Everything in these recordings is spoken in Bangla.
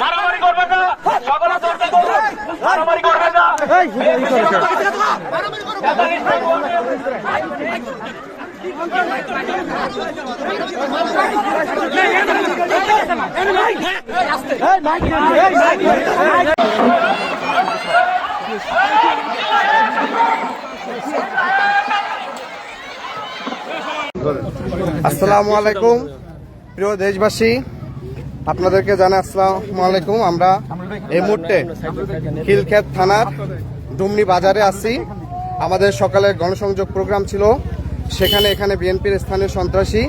মারামারি করবেন না, সকলে চর্চা করুন, মারামারি করবেন না। আসসালামু আলাইকুম প্রিয় দেশবাসী, আপনাদেরকে জানাই আসসালামু আলাইকুম। আমরা এই মুহূর্তে খিলক্ষেত থানার ডুমনি বাজারে আছি। আমাদের সকালে গণসংযোগ প্রোগ্রাম ছিল, সেখানে এখানে বিএনপির স্থানীয় সন্ত্রাসী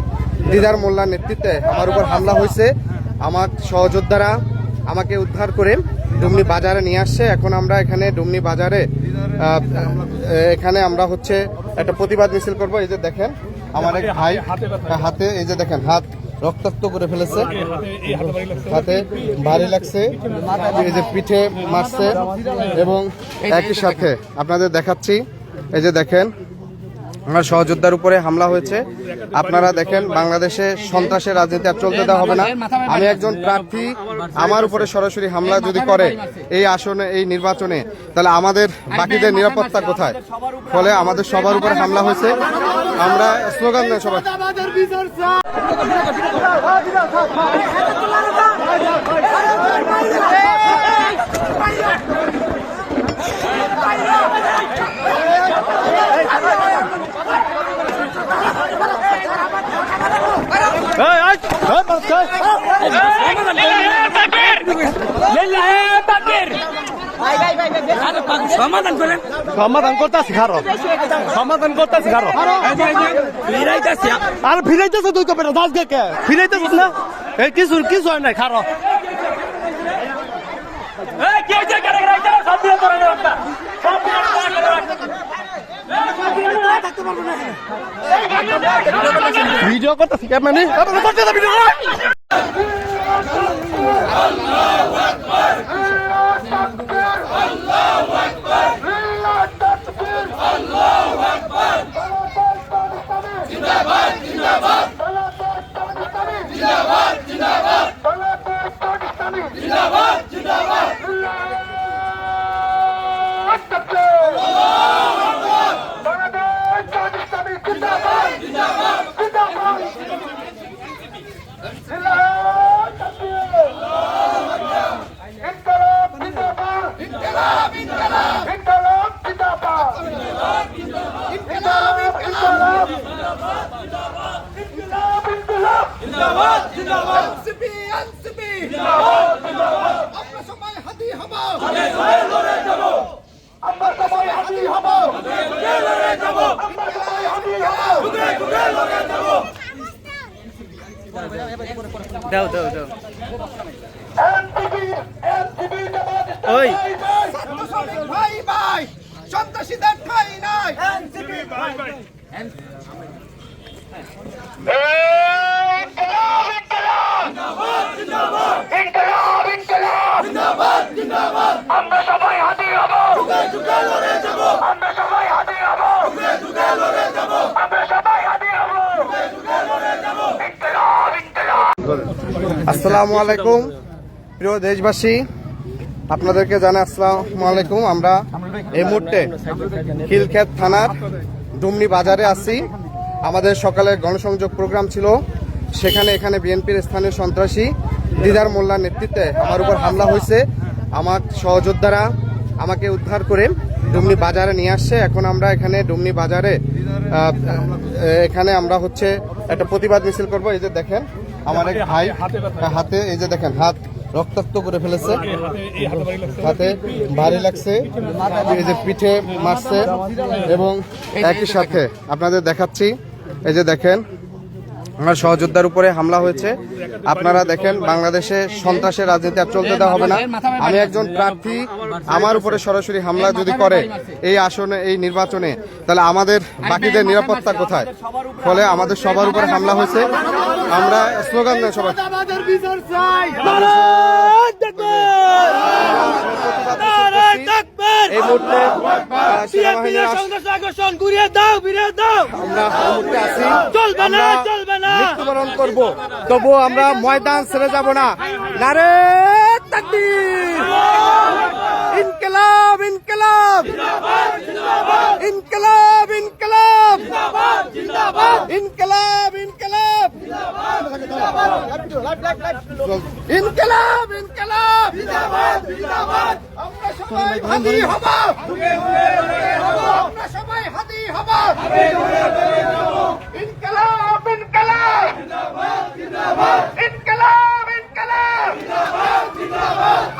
দিদার মোল্লার নেতৃত্বে আমার উপর হামলা হয়েছে। আমার সহযোদ্ধারা আমাকে উদ্ধার করে ডুমনি বাজারে নিয়ে আসছে। এখন আমরা এখানে ডুমনি বাজারে এখানে আমরা হচ্ছে একটা প্রতিবাদ মিছিল করব। এই যে দেখেন আমার এক ভাই হাতে, এই যে দেখেন হাত রক্তাক্ত করে ফেলেছে, হাতে ভারী লাগছে, এই যে পিঠে মারছে এবং একই সাথে আপনাদের দেখাচ্ছি, এই যে দেখেন আমার সহযোদ্ধার উপরে হামলা হয়েছে। আপনারা দেখেন বাংলাদেশে সন্ত্রাসের রাজনীতি আর চলতে দেওয়া হবে না। আমি একজন প্রার্থী, আমার উপরে সরাসরি হামলা যদি করে এই আসনে এই নির্বাচনে, তাহলে আমাদের বাকিদের নিরাপত্তা কোথায়? ফলে আমাদের সবার উপরে হামলা হয়েছে। আমরা স্লোগান দেন সবাই। সমাধান করেন, সমাধান করতেছি খারো, সমাধান করতেছি খারো। আর ফিরাইতেছে তুই কবে আজকে কে ফিরাইতেছিস না? এই কিছু কিছু হয় নাই খারো। ভিডিও করতেছি মানে দাও দাও দাও ওই ভাই ভাই সন্ত্রাসীদের ঠাঁই নাই। আমরা সবাই হাজির হব, আমরা সবাই হাজির হব, আমরা সবাই হাজির হব। আসসালামু আলাইকুম প্রিয় দেশবাসী, আপনাদেরকে জানাই আসসালামু আলাইকুম। আমরা এই মুহূর্তে খিলক্ষেত থানার ডুমনি বাজারে আছি। আমাদের সকালে গণসংযোগ প্রোগ্রাম ছিল, সেখানে এখানে বিএনপির স্থানীয় সন্ত্রাসী দিদার মোল্লার নেতৃত্বে আমার উপর হামলা হয়েছে। আমার সহযোদ্ধারা আমাকে উদ্ধার করে ডুমনি বাজারে নিয়ে আসছে। এখন আমরা এখানে ডুমনি বাজারে এখানে আমরা হচ্ছে একটা প্রতিবাদ মিছিল করব। এই যে দেখেন আমার এক ভাই হাতে, এই যে দেখেন হাত রক্তাক্ত করে ফেলেছে, হাতে ভারী লাগছে, এই যে পিঠে মারছে এবং একই সাথে আপনাদের দেখাচ্ছি, এই যে দেখেন আমার সহযোদ্ধার উপরে হামলা হয়েছে। আপনারা দেখেন বাংলাদেশে সন্ত্রাসের রাজনীতি আর চলতে দেওয়া হবে না। আমি একজন প্রার্থী, আমার উপরে সরাসরি হামলা যদি করে এই আসনে এই নির্বাচনে, তাহলে আমাদের বাকিদের নিরাপত্তা কোথায়? ফলে আমাদের সবার উপরে হামলা হয়েছে। আমরা স্লোগান দেন সবাই। এই মুহূর্তে সেনাবাহিনীর আমরা এই মুহূর্তে আছি। মৃত্যুবরণ করব, তবুও আমরা ময়দান ছেড়ে যাব না। নারে তাকবীর, ইনকিলাব ইনকিলাব, ইনকিলাব ইনকিলাব, ইনকিলাব ইনকিলাব, ইনকিলাব ইনকিলাব। আমরা সবাই হাদি হব, আমরা সবাই হাদি হব। ইনকিলাব ইনকিলাব, ইনকিলাব ইনকিলাব,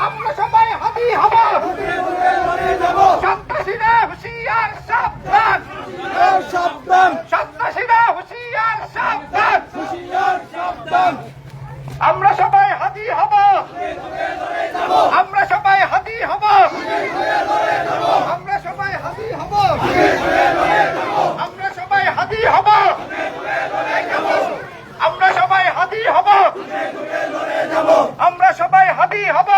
আমরা সবাই হাদি হব। সন্ত্রাসীরা হুঁশিয়ার, সাবধান সাবধান, সন্ত্রাসীরা হুঁশিয়ার, সাবধান সাবধান। আমরা সবাই হাদি হব, আমরা সবাই হাদি হব, আমরা সবাই হাদি হব, আমরা সবাই হাদি হব, আমরা সবাই হাদি হব, আমরা সবাই হাদি হব।